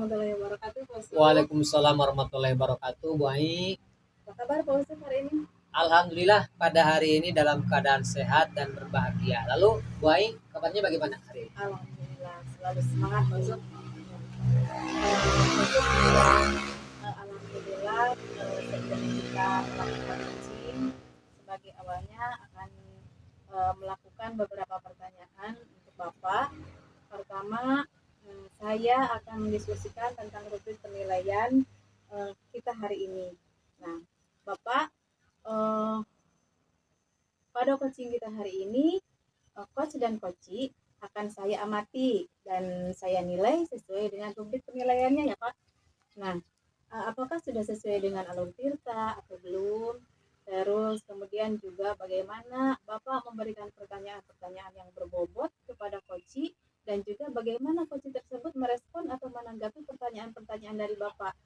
warahmatullahi wabarakatuh, Pak Ustaz. Waalaikumsalam warahmatullahi wabarakatuh. Baik. Apa kabar Pak Ustaz hari ini? Alhamdulillah pada hari ini dalam keadaan sehat dan berbahagia. Lalu, baik, kabarnya bagaimana hari ini? Alhamdulillah, selalu semangat Pak Ustaz. Alhamdulillah, sebelum kita melakukan coaching, sebagai awalnya akan melakukan beberapa pertanyaan untuk Bapak. Pertama, saya akan mendiskusikan tentang rubrik penilaian kita hari ini. Nah, Bapak, pada coaching kita hari ini, coach dan coachee akan saya amati dan saya nilai sesuai dengan rubrik penilaiannya ya Pak. Nah, apakah sudah sesuai dengan alur tirta atau belum? Terus kemudian juga bagaimana Bapak memberikan pertanyaan-pertanyaan yang berbobot kepada coachee dan juga bagaimana coachee tersebut merespon atau menanggapi pertanyaan-pertanyaan dari Bapak.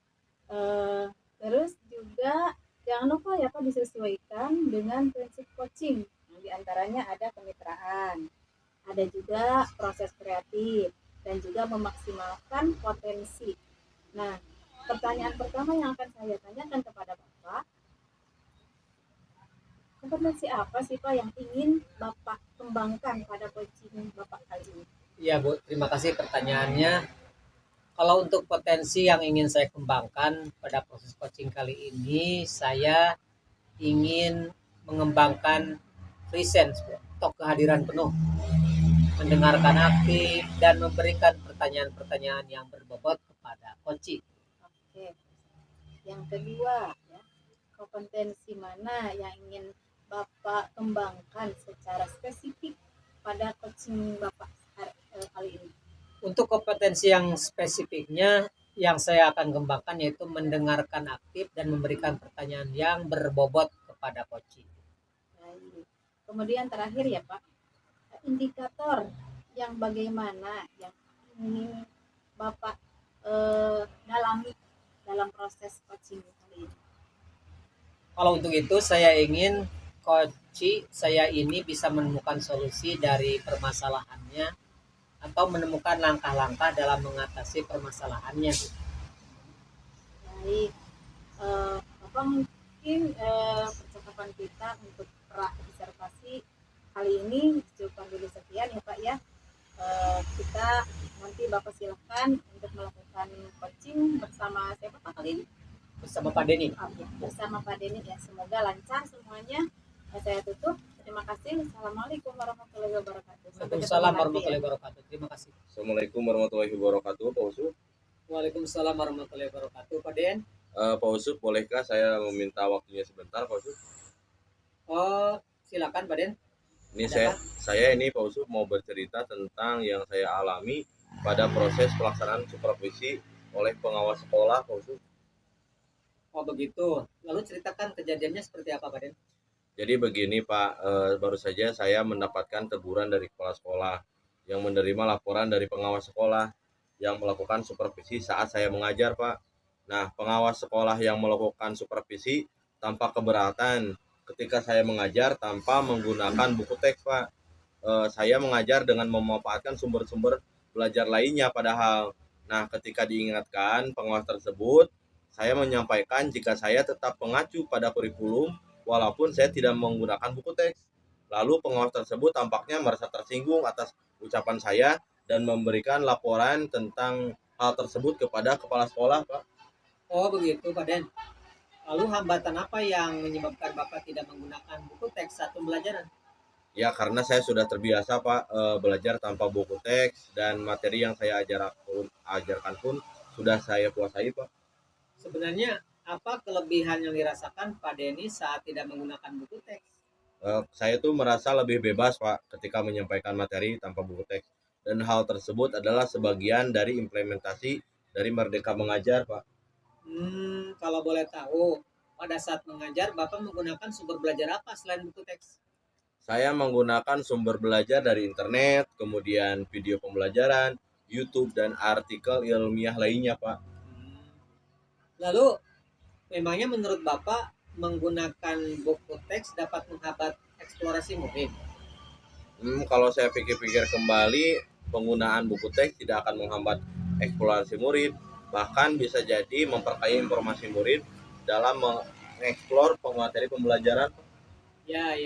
Terus juga jangan lupa ya Pak disesuaikan dengan prinsip coaching. Di antaranya ada kemitraan, ada juga proses kreatif, dan juga memaksimalkan potensi. Nah, pertanyaan pertama yang akan saya tanyakan kepada Bapak, kompetensi apa sih Pak yang ingin Bapak kembangkan pada coaching Bapak kali ini? Iya Bu, terima kasih pertanyaannya. Kalau untuk potensi yang ingin saya kembangkan pada proses coaching kali ini, saya ingin mengembangkan presence atau kehadiran penuh, mendengarkan aktif, dan memberikan pertanyaan-pertanyaan yang berbobot kepada coachee. Oke. Yang kedua, ya, kompetensi mana yang ingin Bapak kembangkan secara spesifik pada coaching Bapak kali ini? Untuk kompetensi yang spesifiknya yang saya akan kembangkan yaitu mendengarkan aktif dan memberikan pertanyaan yang berbobot kepada coachee. Baik. Kemudian terakhir ya Pak, indikator yang bagaimana yang ingin Bapak dalami dalam proses coaching kali ini? Kalau untuk itu saya ingin coachee saya ini bisa menemukan solusi dari permasalahannya atau menemukan langkah-langkah dalam mengatasi permasalahannya. Baik, Bapak mungkin percakapan kita untuk observasi kali ini cukup dulu sekian ya Pak ya. Kita nanti Bapak silakan untuk melakukan coaching bersama siapa Pak kali ini? Bersama Pak Denny. Ya, bersama Pak Denny ya. Semoga lancar semuanya. Saya tutup. Terima kasih. Assalamualaikum warahmatullahi wabarakatuh. Waalaikumsalam warahmatullahi wabarakatuh. Terima kasih. Assalamualaikum warahmatullahi wabarakatuh, Pak Usuk. Waalaikumsalam warahmatullahi wabarakatuh. Pak Den. Pak Usuk, bolehkah saya meminta waktunya sebentar, Pak Usuk? Oh, silakan Pak Den. Ini saya ini Pak Usuk mau bercerita tentang yang saya alami pada proses pelaksanaan supervisi oleh pengawas sekolah, Pak Usuk. Oh begitu. Lalu ceritakan kejadiannya seperti apa Pak Den? Jadi begini Pak, baru saja saya mendapatkan teguran dari kepala sekolah yang menerima laporan dari pengawas sekolah yang melakukan supervisi saat saya mengajar Pak. Nah, pengawas sekolah yang melakukan supervisi tanpa keberatan ketika saya mengajar tanpa menggunakan buku teks Pak. Saya mengajar dengan memanfaatkan sumber-sumber belajar lainnya padahal. Nah, ketika diingatkan pengawas tersebut, saya menyampaikan jika saya tetap mengacu pada kurikulum walaupun saya tidak menggunakan buku teks. Lalu pengawas tersebut tampaknya merasa tersinggung atas ucapan saya dan memberikan laporan tentang hal tersebut kepada kepala sekolah, Pak. Oh begitu Pak Den. Lalu hambatan apa yang menyebabkan Bapak tidak menggunakan buku teks saat pembelajaran? Ya karena saya sudah terbiasa Pak belajar tanpa buku teks dan materi yang saya ajarkan pun sudah saya kuasai Pak. Sebenarnya apa kelebihan yang dirasakan Pak Denny saat tidak menggunakan buku teks? Saya tuh merasa lebih bebas Pak ketika menyampaikan materi tanpa buku teks. Dan hal tersebut adalah sebagian dari implementasi dari Merdeka Mengajar Pak. Kalau boleh tahu, pada saat mengajar Bapak menggunakan sumber belajar apa selain buku teks? Saya menggunakan sumber belajar dari internet, kemudian video pembelajaran, YouTube, dan artikel ilmiah lainnya Pak. Lalu memangnya menurut Bapak menggunakan buku teks dapat menghambat eksplorasi murid? Kalau saya pikir-pikir kembali, penggunaan buku teks tidak akan menghambat eksplorasi murid bahkan bisa jadi memperkaya informasi murid dalam mengeksplor materi pembelajaran. Ya,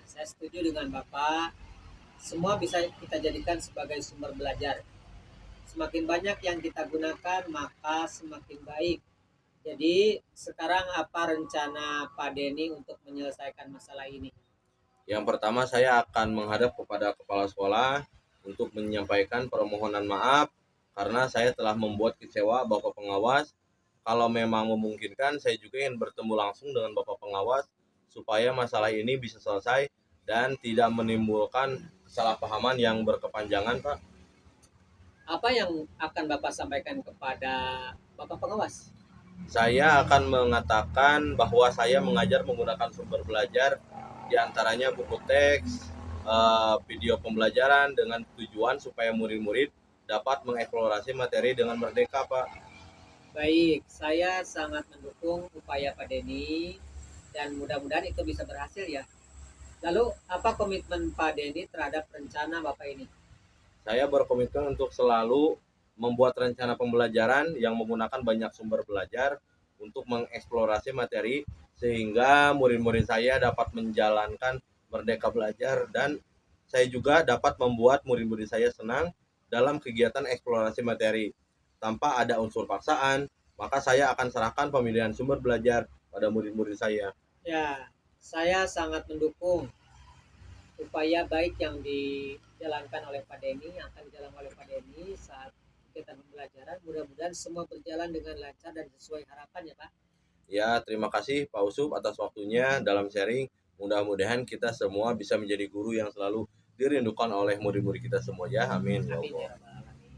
saya setuju dengan Bapak. Semua bisa kita jadikan sebagai sumber belajar. Semakin banyak yang kita gunakan, maka semakin baik. Jadi, sekarang apa rencana Pak Denny untuk menyelesaikan masalah ini? Yang pertama, saya akan menghadap kepada kepala sekolah untuk menyampaikan permohonan maaf karena saya telah membuat kecewa Bapak pengawas. Kalau memang memungkinkan, saya juga ingin bertemu langsung dengan Bapak pengawas supaya masalah ini bisa selesai dan tidak menimbulkan kesalahpahaman yang berkepanjangan, Pak. Apa yang akan Bapak sampaikan kepada Bapak pengawas? Saya akan mengatakan bahwa saya mengajar menggunakan sumber belajar, diantaranya buku teks, video pembelajaran dengan tujuan supaya murid-murid dapat mengeksplorasi materi dengan merdeka, Pak. Baik, saya sangat mendukung upaya Pak Denny dan mudah-mudahan itu bisa berhasil ya. Lalu, apa komitmen Pak Denny terhadap rencana Bapak ini? Saya berkomitmen untuk selalu membuat rencana pembelajaran yang menggunakan banyak sumber belajar untuk mengeksplorasi materi sehingga murid-murid saya dapat menjalankan merdeka belajar dan saya juga dapat membuat murid-murid saya senang dalam kegiatan eksplorasi materi. Tanpa ada unsur paksaan, maka saya akan serahkan pemilihan sumber belajar pada murid-murid saya. Ya, saya sangat mendukung upaya baik yang dijalankan oleh Pak Denny, yang akan dijalankan oleh Pak Denny saat kegiatan pembelajaran. Mudah-mudahan semua berjalan dengan lancar dan sesuai harapan ya Pak. Ya, terima kasih Pak Usup atas waktunya dalam sharing. Mudah-mudahan kita semua bisa menjadi guru yang selalu dirindukan oleh murid-murid kita semua ya. Amin. Amin ya Rabbal Alamin.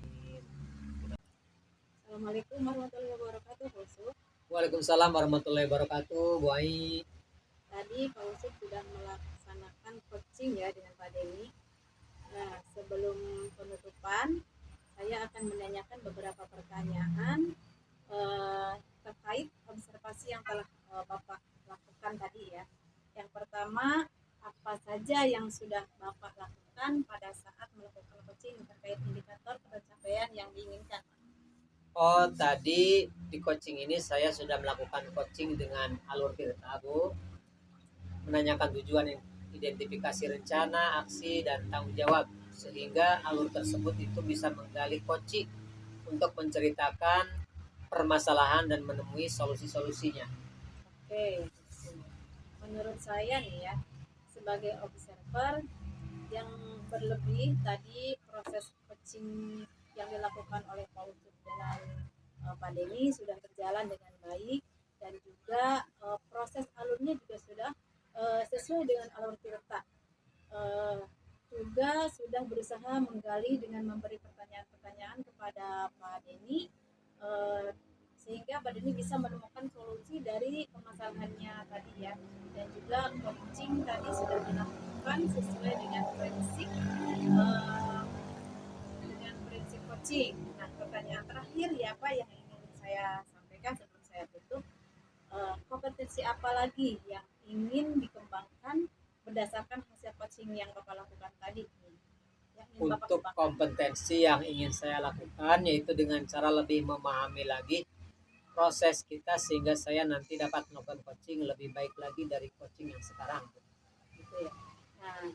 Assalamualaikum warahmatullahi wabarakatuh, Pak Usuk. Waalaikumsalam warahmatullahi wabarakatuh, Bu Ai. Tadi Pak Usuk sudah melaksanakan coaching ya dengan Pak Denny. Nah, sebelum penutupan, saya akan menanyakan beberapa pertanyaan terkait observasi yang telah Bapak lakukan tadi ya. Yang pertama, apa saja yang sudah Bapak lakukan pada saat melakukan coaching terkait indikator pencapaian yang diinginkan? Oh, tadi di coaching ini saya sudah melakukan coaching dengan alur tirta, Bu. Menanyakan tujuan, identifikasi rencana, aksi, dan tanggung jawab. Sehingga alur tersebut itu bisa menggali coaching untuk menceritakan permasalahan dan menemui solusi-solusinya. Oke, menurut saya nih ya, sebagai observer yang berlebih tadi proses coaching yang dilakukan oleh Pak Ucup dengan Pak Denny sudah berjalan dengan baik dan juga proses alurnya juga sudah sesuai dengan alur tirta. Juga sudah berusaha menggali dengan memberi pertanyaan-pertanyaan kepada Pak Denny sehingga Pak Denny bisa menemukan solusi dari permasalahannya tadi ya, dan juga coaching tadi sudah dilakukan sesuai dengan prinsip coaching. Nah, pertanyaan terakhir ya Pak yang ingin saya sampaikan sebelum saya tutup, kompetensi apa lagi yang ingin dikembangkan berdasarkan hasil coaching yang Bapak lakukan tadi? Untuk kompetensi yang ingin saya lakukan yaitu dengan cara lebih memahami lagi proses kita sehingga saya nanti dapat melakukan coaching lebih baik lagi dari coaching yang sekarang. Gitu ya. Nah,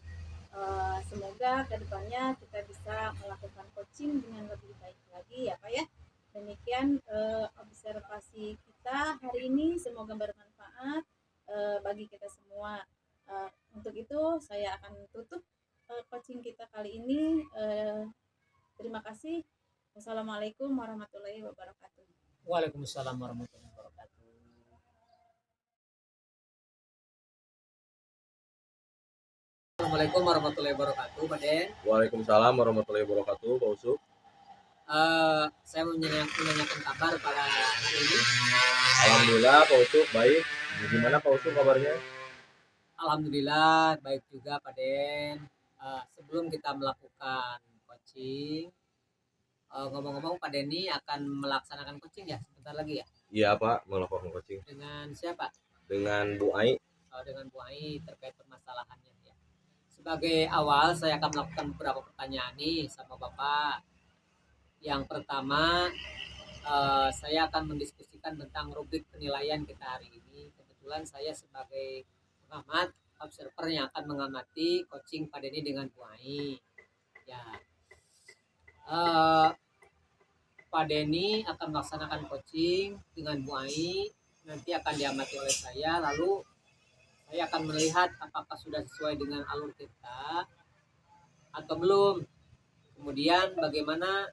semoga kedepannya kita bisa melakukan coaching dengan lebih baik lagi ya Pak ya. Demikian observasi kita hari ini, semoga bermanfaat bagi kita semua. Untuk itu saya akan tutup coaching kita kali ini. Terima kasih. Wassalamualaikum warahmatullahi wabarakatuh. Waalaikumsalam warahmatullahi wabarakatuh. Assalamualaikum warahmatullahi wabarakatuh, Pak Den. Waalaikumsalam warahmatullahi wabarakatuh, Pak Usup. Saya mau menanyakan kabar pada hari ini. Alhamdulillah Pak Usup baik. Gimana Pak Usup kabarnya? Alhamdulillah baik juga, Pak Den. Sebelum kita melakukan coaching, ngomong-ngomong Pak Denny akan melaksanakan coaching ya sebentar lagi ya? Iya Pak, melakukan coaching. Dengan siapa? Dengan Bu Ai. Dengan Bu Ai terkait permasalahannya ya. Sebagai awal saya akan melakukan beberapa pertanyaan nih sama Bapak. Yang pertama, saya akan mendiskusikan tentang rubrik penilaian kita hari ini. Kebetulan saya sebagai pengamat, observer yang akan mengamati coaching Pak Denny dengan Bu Ai. Ya, Pak Denny akan melaksanakan coaching dengan Bu Ai. Nanti akan diamati oleh saya. Lalu saya akan melihat apakah sudah sesuai dengan alur kita atau belum. Kemudian bagaimana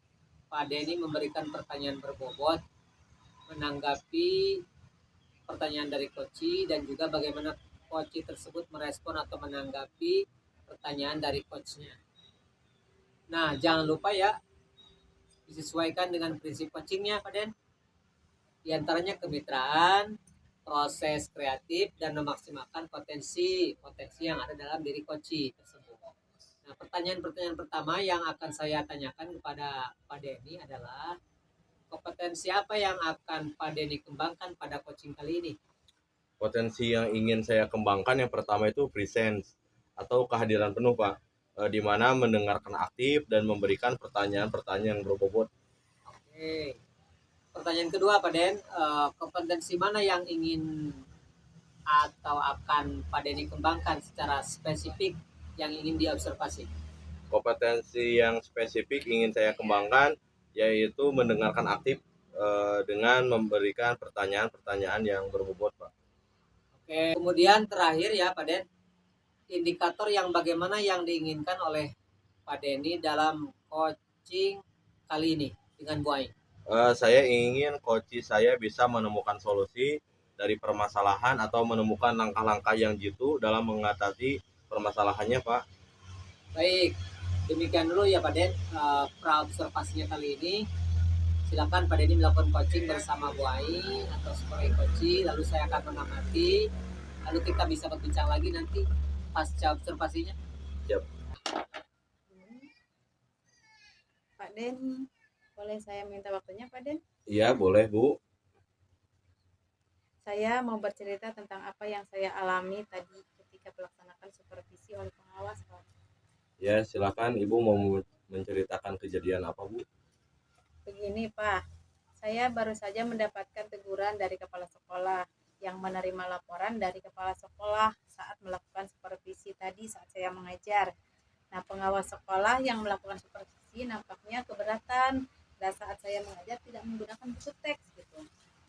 Pak Denny memberikan pertanyaan berbobot menanggapi pertanyaan dari coach dan juga bagaimana coach tersebut merespon atau menanggapi pertanyaan dari coachnya. Nah, jangan lupa ya, disesuaikan dengan prinsip coachingnya, Pak Den. Di antaranya kemitraan, proses kreatif, dan memaksimalkan potensi yang ada dalam diri coach tersebut. Nah, pertanyaan-pertanyaan pertama yang akan saya tanyakan kepada Pak Denny adalah kompetensi apa yang akan Pak Denny kembangkan pada coaching kali ini? Potensi yang ingin saya kembangkan yang pertama itu presence atau kehadiran penuh, Pak. Di mana mendengarkan aktif dan memberikan pertanyaan-pertanyaan yang berbobot. Oke. Pertanyaan kedua, Pak Den, kompetensi mana yang ingin atau akan Pak Denny kembangkan secara spesifik yang ingin diobservasi? Kompetensi yang spesifik ingin saya kembangkan yaitu mendengarkan aktif dengan memberikan pertanyaan-pertanyaan yang berbobot, Pak. Oke, kemudian terakhir ya Pak Den, indikator yang bagaimana yang diinginkan oleh Pak Denny dalam coaching kali ini dengan Bu Ai? Saya ingin coach saya bisa menemukan solusi dari permasalahan atau menemukan langkah-langkah yang jitu dalam mengatasi permasalahannya, Pak. Baik, demikian dulu ya Pak Den, pra-observasinya kali ini. Silakan Pak Denny melakukan coaching bersama Bu Ai atau sebagai coach, lalu saya akan mengamati, lalu kita bisa berbincang lagi nanti pasca observasinya. Siap. Pak Den, boleh saya minta waktunya Pak Den? Iya, boleh, Bu. Saya mau bercerita tentang apa yang saya alami tadi ketika melaksanakan supervisi oleh pengawas, Pak. Ya, silakan Ibu mau menceritakan kejadian apa, Bu? Begini Pak, saya baru saja mendapatkan teguran dari kepala sekolah yang menerima laporan dari kepala sekolah saat melakukan supervisi tadi saat saya mengajar. Nah, pengawas sekolah yang melakukan supervisi nampaknya keberatan dan saat saya mengajar tidak menggunakan buku teks gitu.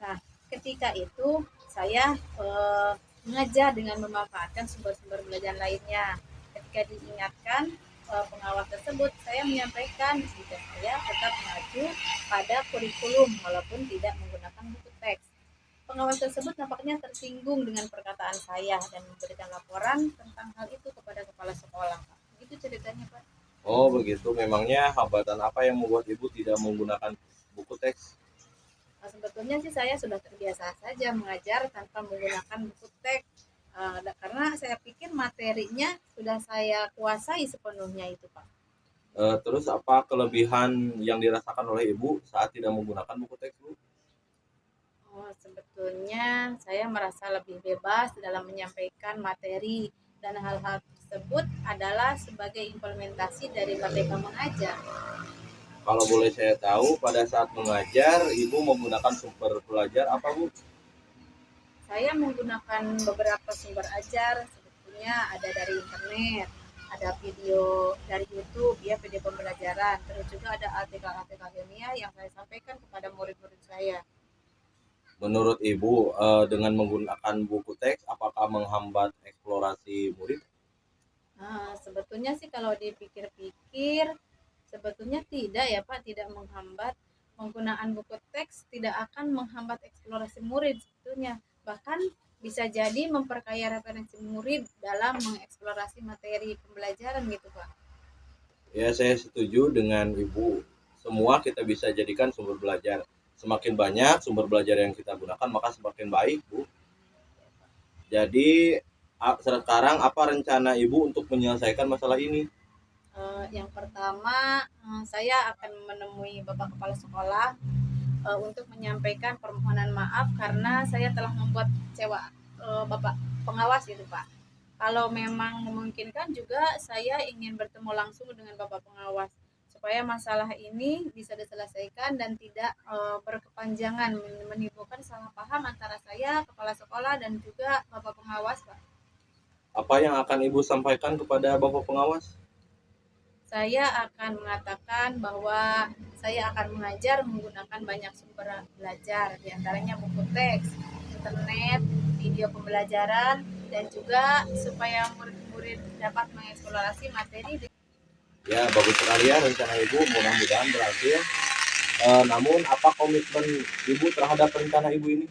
Nah, ketika itu saya mengajar dengan memanfaatkan sumber-sumber belajar lainnya. Ketika diingatkan pengawas tersebut, saya menyampaikan jika saya tetap mengacu pada kurikulum walaupun tidak menggunakan buku teks. Pengawas tersebut nampaknya tersinggung dengan perkataan saya dan memberikan laporan tentang hal itu kepada kepala sekolah. Itu ceritanya, Pak. Oh, begitu. Memangnya hambatan apa yang membuat Ibu tidak menggunakan buku teks? Nah, sebetulnya sih saya sudah terbiasa saja mengajar tanpa menggunakan buku teks. Karena saya pikir materinya sudah saya kuasai sepenuhnya itu, Pak. Terus apa kelebihan yang dirasakan oleh Ibu saat tidak menggunakan buku teks, Bu? Sebetulnya saya merasa lebih bebas dalam menyampaikan materi dan hal-hal tersebut adalah sebagai implementasi dari merdeka mengajar. Kalau boleh saya tahu, pada saat mengajar, Ibu menggunakan sumber belajar apa, Bu? Saya menggunakan beberapa sumber ajar, sebetulnya ada dari internet, ada video dari YouTube, ya video pembelajaran, terus juga ada artikel-artikel ilmiah yang saya sampaikan kepada murid-murid saya. Menurut Ibu, dengan menggunakan buku teks, apakah menghambat eksplorasi murid? Nah, sebetulnya sih kalau dipikir-pikir, sebetulnya tidak ya Pak, tidak menghambat. Penggunaan buku teks tidak akan menghambat eksplorasi murid sebetulnya. Bahkan bisa jadi memperkaya referensi murid dalam mengeksplorasi materi pembelajaran gitu Pak. Ya, saya setuju dengan Ibu. Semua kita bisa jadikan sumber belajar. Semakin banyak sumber belajar yang kita gunakan, maka semakin baik, Bu. Jadi, sekarang apa rencana Ibu untuk menyelesaikan masalah ini? Yang pertama, saya akan menemui Bapak Kepala Sekolah untuk menyampaikan permohonan maaf karena saya telah membuat kecewa Bapak pengawas itu Pak. Kalau memang memungkinkan juga saya ingin bertemu langsung dengan Bapak pengawas supaya masalah ini bisa diselesaikan dan tidak berkepanjangan menimbulkan salah paham antara saya, kepala sekolah, dan juga Bapak pengawas, Pak. Apa yang akan Ibu sampaikan kepada Bapak pengawas? Saya akan mengatakan bahwa saya akan mengajar menggunakan banyak sumber belajar, diantaranya buku teks, internet, video pembelajaran, dan juga supaya murid-murid dapat mengeksplorasi materi. Ya, bagus sekali ya rencana Ibu, mudah-mudahan berhasil. Namun apa komitmen Ibu terhadap rencana Ibu ini?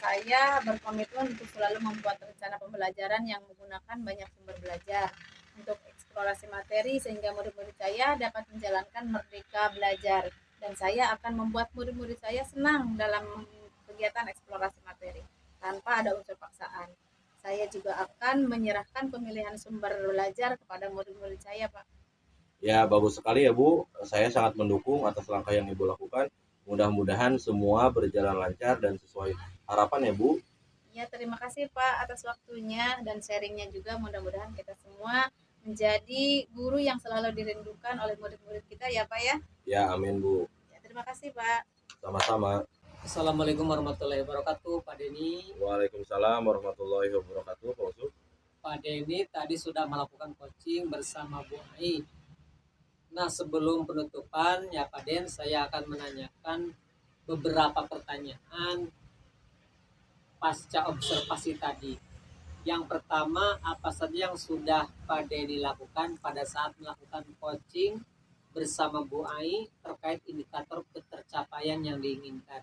Saya berkomitmen untuk selalu membuat rencana pembelajaran yang menggunakan banyak sumber belajar untuk eksplorasi materi sehingga murid-murid saya dapat menjalankan merdeka belajar, dan saya akan membuat murid-murid saya senang dalam kegiatan eksplorasi materi tanpa ada unsur paksaan. Saya juga akan menyerahkan pemilihan sumber belajar kepada murid-murid saya, Pak. Ya, bagus sekali ya Bu. Saya sangat mendukung atas langkah yang Ibu lakukan. Mudah-mudahan semua berjalan lancar dan sesuai harapan ya Bu. Ya, terima kasih Pak atas waktunya dan sharingnya juga. Mudah-mudahan kita semua menjadi guru yang selalu dirindukan oleh murid-murid kita ya Pak ya. Ya, amin Bu. Ya, terima kasih Pak. Sama-sama. Assalamualaikum warahmatullahi wabarakatuh, Pak Denny. Waalaikumsalam warahmatullahi wabarakatuh, Pak Usuf. Pak Denny tadi sudah melakukan coaching bersama Bu Ai. Nah, sebelum penutupan ya Pak Den, saya akan menanyakan beberapa pertanyaan pasca observasi tadi. Yang pertama, apa saja yang sudah Pak Denny lakukan pada saat melakukan coaching bersama Bu Ai terkait indikator ketercapaian yang diinginkan?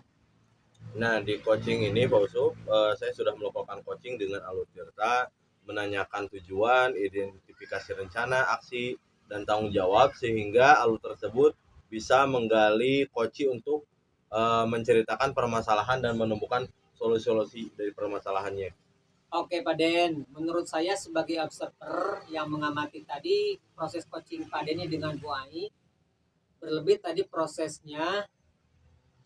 Nah, di coaching ini Pak Usuf, saya sudah melakukan coaching dengan Alur Tirta, menanyakan tujuan, identifikasi rencana, aksi, dan tanggung jawab sehingga alur tersebut bisa menggali coach untuk menceritakan permasalahan dan menemukan solusi-solusi dari permasalahannya. Oke Pak Den, menurut saya sebagai observer yang mengamati tadi proses coaching Pak Denny dengan Bu Ai, berlebih tadi prosesnya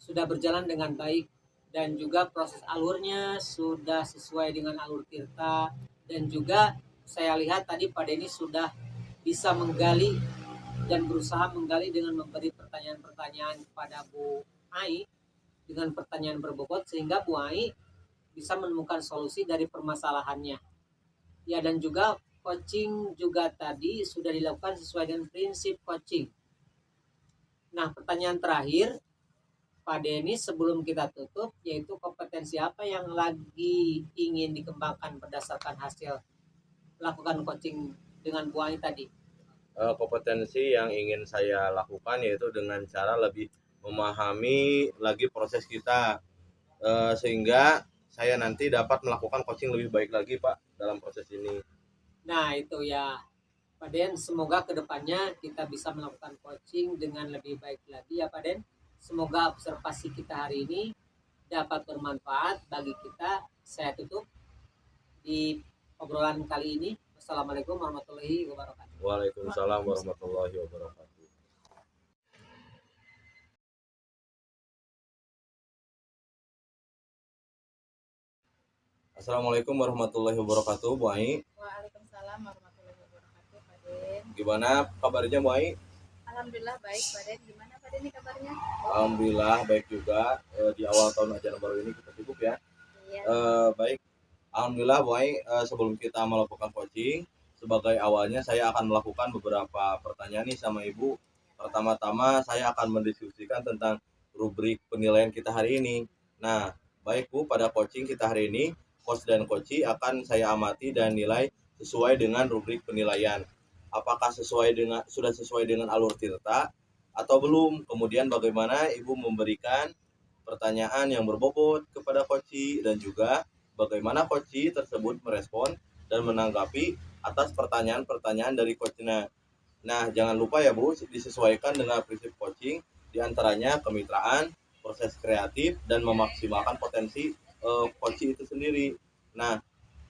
sudah berjalan dengan baik dan juga proses alurnya sudah sesuai dengan alur Tirta, dan juga saya lihat tadi Pak Denny sudah bisa menggali dan berusaha menggali dengan memberi pertanyaan-pertanyaan kepada Bu Ai dengan pertanyaan berbobot sehingga Bu Ai bisa menemukan solusi dari permasalahannya. Ya, dan juga coaching juga tadi sudah dilakukan sesuai dengan prinsip coaching. Nah, pertanyaan terakhir Pak Denny sebelum kita tutup, yaitu kompetensi apa yang lagi ingin dikembangkan berdasarkan hasil melakukan coaching dengan Bu Ai tadi? Kompetensi yang ingin saya lakukan yaitu dengan cara lebih memahami lagi proses kita, sehingga saya nanti dapat melakukan coaching lebih baik lagi Pak dalam proses ini. Nah itu ya Pak Den, semoga kedepannya kita bisa melakukan coaching dengan lebih baik lagi ya Pak Den. Semoga observasi kita hari ini dapat bermanfaat bagi kita. Saya tutup di obrolan kali ini. Wassalamualaikum warahmatullahi wabarakatuh. Waalaikumsalam warahmatullahi wabarakatuh. Assalamualaikum warahmatullahi wabarakatuh, Bu Ai. Waalaikumsalam warahmatullahi wabarakatuh Pak Den. Gimana kabarnya Bu Ai? Alhamdulillah baik Pak Den. Gimana Pak Den nih kabarnya? Alhamdulillah baik juga. Di awal tahun ajaran baru ini kita sibuk ya. Iya. Baik. Alhamdulillah Bu Ai, sebelum kita melakukan coaching, sebagai awalnya saya akan melakukan beberapa pertanyaan nih sama Ibu. Pertama-tama saya akan mendiskusikan tentang rubrik penilaian kita hari ini. Nah, baik Bu, pada coaching kita hari ini, coach dan coachee akan saya amati dan nilai sesuai dengan rubrik penilaian. Apakah sudah sesuai dengan alur Tirta atau belum? Kemudian bagaimana Ibu memberikan pertanyaan yang berbobot kepada coachee dan juga bagaimana coachee tersebut merespon dan menanggapi atas pertanyaan-pertanyaan dari coachnya. Nah, jangan lupa ya Bu, disesuaikan dengan prinsip coaching, diantaranya kemitraan, proses kreatif, dan memaksimalkan potensi coachee itu sendiri. Nah,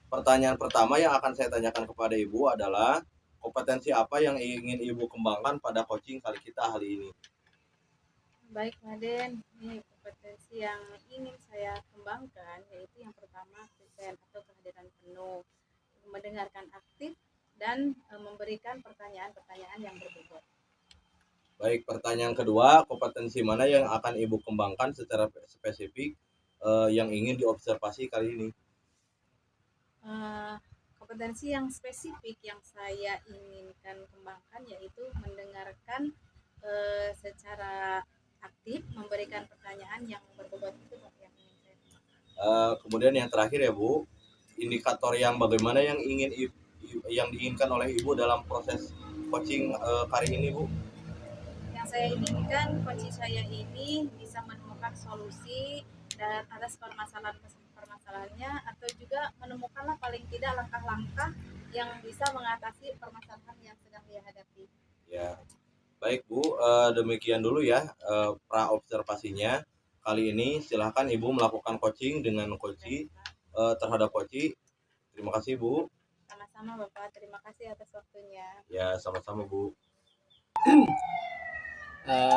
pertanyaan pertama yang akan saya tanyakan kepada Ibu adalah kompetensi apa yang ingin Ibu kembangkan pada coaching kali kita hari ini? Baik Pak Den, ini kompetensi yang ingin saya kembangkan yaitu yang pertama present atau kehadiran penuh, mendengarkan aktif, dan memberikan pertanyaan-pertanyaan yang berbobot. Baik, pertanyaan kedua, kompetensi mana yang akan Ibu kembangkan secara spesifik yang ingin diobservasi kali ini? Kompetensi yang spesifik yang saya inginkan kembangkan yaitu mendengarkan secara aktif, memberikan pertanyaan yang berbobot, itu yang ingin saya kembangkan. Kemudian yang terakhir ya Bu, indikator yang bagaimana yang yang diinginkan oleh Ibu dalam proses coaching kali ini Bu? Yang saya inginkan coach saya ini bisa menemukan solusi dan atas permasalahannya, atau juga menemukanlah paling tidak langkah-langkah yang bisa mengatasi permasalahan yang sedang dia hadapi. Ya, baik Bu, demikian dulu ya pra observasinya. Kali ini silahkan Ibu melakukan coaching dengan coach terhadap coach. Terima kasih Bu. Sama-sama Bapak, terima kasih atas waktunya. Ya, sama-sama Bu.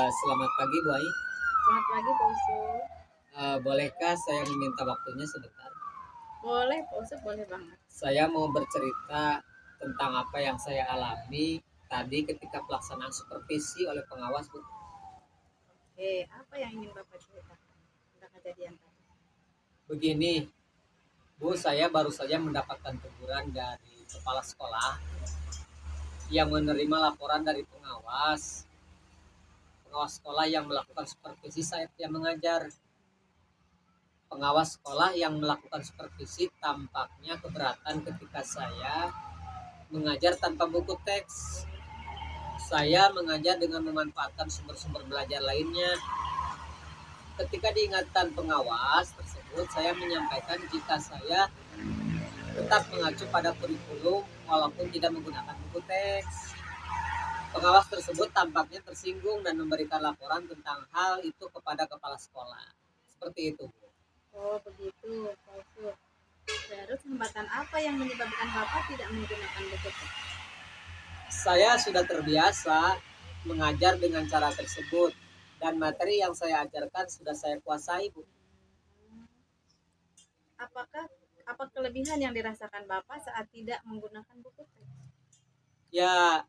Selamat pagi Bu Ai. Selamat pagi Pak Usul. Bolehkah saya meminta waktunya sebentar? Boleh Pak Usul, boleh banget. Saya mau bercerita tentang apa yang saya alami tadi ketika pelaksanaan supervisi oleh pengawas Bu. Oke, apa yang ingin Bapak ceritakan tentang kejadian tadi? Begini, Bu, saya baru saja mendapatkan teguran dari kepala sekolah yang menerima laporan dari pengawas sekolah yang melakukan supervisi saat dia mengajar. Pengawas sekolah yang melakukan supervisi tampaknya keberatan ketika saya mengajar tanpa buku teks. Saya mengajar dengan memanfaatkan sumber-sumber belajar lainnya. Ketika diingatkan pengawas tersebut, saya menyampaikan jika saya tetap mengacu pada kurikulum walaupun tidak menggunakan buku teks. Pengawas tersebut tampaknya tersinggung dan memberikan laporan tentang hal itu kepada kepala sekolah. Seperti itu, Bu. Oh begitu Pak Usul. Terus hambatan apa yang menyebabkan Bapak tidak menggunakan buku teks? Saya sudah terbiasa mengajar dengan cara tersebut dan materi yang saya ajarkan sudah saya kuasai, Bu. Apa kelebihan yang dirasakan Bapak saat tidak menggunakan buku teks? Ya,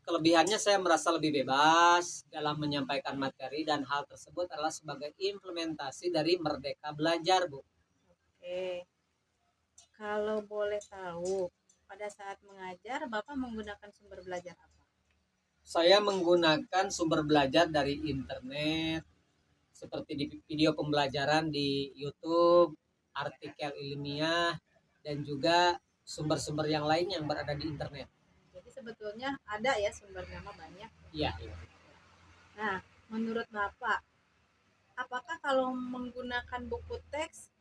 kelebihannya saya merasa lebih bebas dalam menyampaikan materi dan hal tersebut adalah sebagai implementasi dari Merdeka Belajar, Bu. Oke. Kalau boleh tahu, pada saat mengajar Bapak menggunakan sumber belajar apa? Saya menggunakan sumber belajar dari internet, seperti di video pembelajaran di YouTube, artikel ilmiah, dan juga sumber-sumber yang lain yang berada di internet. Jadi sebetulnya ada ya sumbernya banyak. Iya. Nah, menurut Bapak, apakah kalau menggunakan buku teks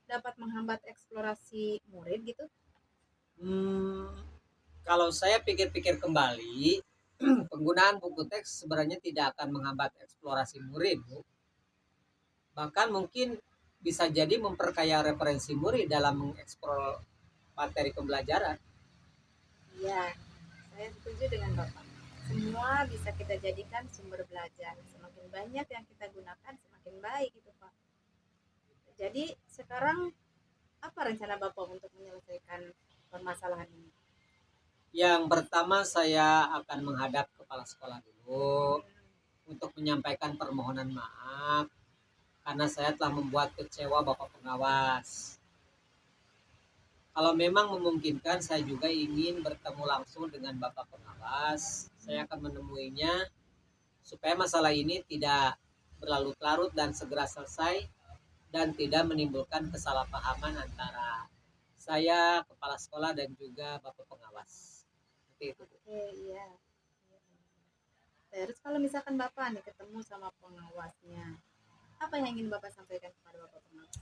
dapat menghambat eksplorasi murid gitu? Kalau saya pikir-pikir kembali, penggunaan buku teks sebenarnya tidak akan menghambat eksplorasi murid, Bu. Bahkan mungkin bisa jadi memperkaya referensi murid dalam mengeksplor materi pembelajaran. Iya, saya setuju dengan Bapak. Semua bisa kita jadikan sumber belajar. Semakin banyak yang kita gunakan, semakin baik itu Pak. Jadi sekarang apa rencana Bapak untuk menyelesaikan permasalahan ini? Yang pertama saya akan menghadap kepala sekolah dulu untuk menyampaikan permohonan maaf karena saya telah membuat kecewa Bapak pengawas. Kalau memang memungkinkan, saya juga ingin bertemu langsung dengan Bapak pengawas. Saya akan menemuinya supaya masalah ini tidak berlarut-larut dan segera selesai dan tidak menimbulkan kesalahpahaman antara saya, kepala sekolah, dan juga Bapak pengawas. Seperti itu. Oke, iya. Terus kalau misalkan Bapak nih ketemu sama pengawasnya, apa yang ingin Bapak sampaikan kepada Bapak pengawas?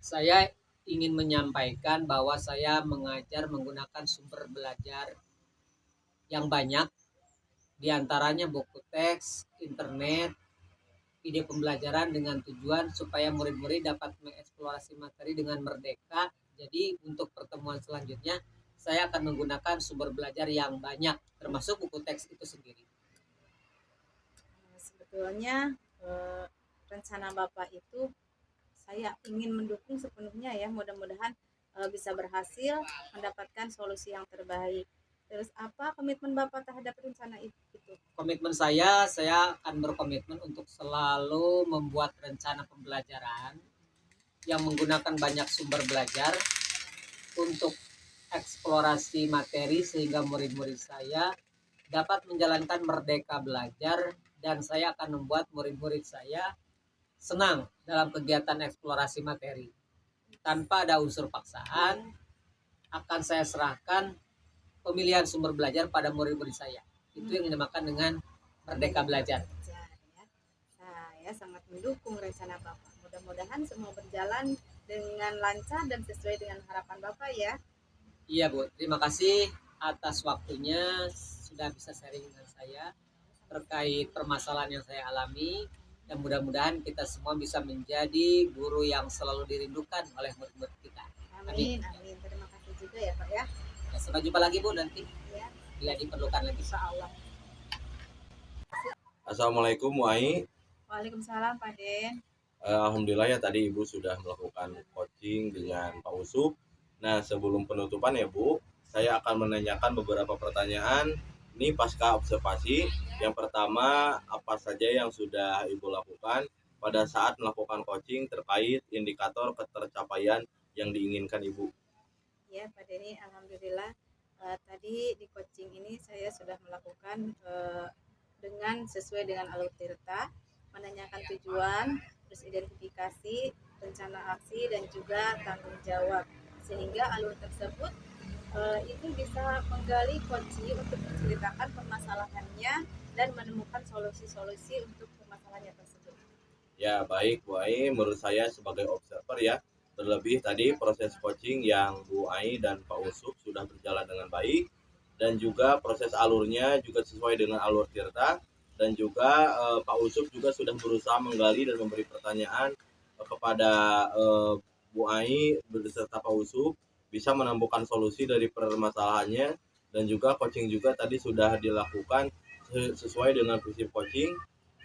Saya ingin menyampaikan bahwa saya mengajar menggunakan sumber belajar yang banyak, diantaranya buku teks, internet, video pembelajaran dengan tujuan supaya murid-murid dapat mengeksplorasi materi dengan merdeka. Jadi untuk pertemuan selanjutnya, saya akan menggunakan sumber belajar yang banyak, termasuk buku teks itu sendiri. Sebetulnya rencana Bapak itu saya ingin mendukung sepenuhnya ya, mudah-mudahan bisa berhasil mendapatkan solusi yang terbaik. Terus apa komitmen Bapak terhadap rencana itu? Komitmen saya akan berkomitmen untuk selalu membuat rencana pembelajaran yang menggunakan banyak sumber belajar untuk eksplorasi materi sehingga murid-murid saya dapat menjalankan merdeka belajar, dan saya akan membuat murid-murid saya senang dalam kegiatan eksplorasi materi. Tanpa ada unsur paksaan, akan saya serahkan pemilihan sumber belajar pada murid-murid saya. Itu yang dinamakan dengan merdeka belajar. Ya. Saya sangat mendukung rencana Bapak. Mudah-mudahan semua berjalan dengan lancar dan sesuai dengan harapan Bapak ya. Iya Bu, terima kasih atas waktunya sudah bisa sharing dengan saya terkait permasalahan yang saya alami, dan mudah-mudahan kita semua bisa menjadi guru yang selalu dirindukan oleh murid-murid kita. Amin, amin. Terima kasih juga ya Pak ya. Ya, sampai jumpa lagi Bu nanti Ya, bila diperlukan lagi. insya Allah. Assalamualaikum Bu Ai. Waalaikumsalam Pak Den. Alhamdulillah ya tadi Ibu sudah melakukan coaching dengan Pak Usup. Nah, sebelum penutupan ya Bu, saya akan menanyakan beberapa pertanyaan ini pasca observasi. Yang pertama, apa saja yang sudah Ibu lakukan pada saat melakukan coaching terkait indikator ketercapaian yang diinginkan Ibu? Ya Pak Denny, alhamdulillah tadi di coaching ini saya sudah melakukan dengan sesuai dengan alur tirta, menanyakan tujuan, terus identifikasi, rencana aksi dan juga tanggung jawab, sehingga alur tersebut itu bisa menggali kunci untuk menceritakan permasalahannya dan menemukan solusi-solusi untuk permasalahannya tersebut. Ya, baik Bu Ai, menurut saya sebagai observer ya, terlebih tadi proses coaching yang Bu Ai dan Pak Usup sudah berjalan dengan baik, dan juga proses alurnya juga sesuai dengan alur tirta, dan juga Pak Usup juga sudah berusaha menggali dan memberi pertanyaan kepada Bu Ai beserta Pak Usup bisa menemukan solusi dari permasalahannya, dan juga coaching juga tadi sudah dilakukan sesuai dengan prinsip coaching.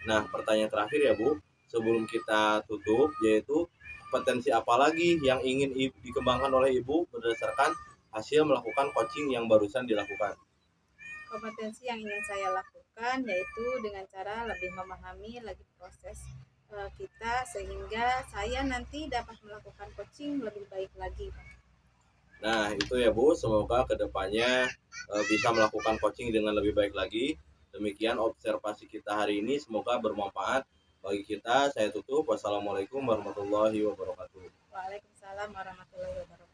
Nah, pertanyaan terakhir ya Bu, sebelum kita tutup, yaitu potensi apa lagi yang ingin dikembangkan oleh Ibu berdasarkan hasil melakukan coaching yang barusan dilakukan? Kompetensi yang ingin saya lakukan yaitu dengan cara lebih memahami lagi proses kita sehingga saya nanti dapat melakukan coaching lebih baik lagi. Nah, itu ya Bu, semoga kedepannya bisa melakukan coaching dengan lebih baik lagi. Demikian observasi kita hari ini, semoga bermanfaat bagi kita. Saya tutup. Wassalamualaikum warahmatullahi wabarakatuh. Waalaikumsalam warahmatullahi wabarakatuh.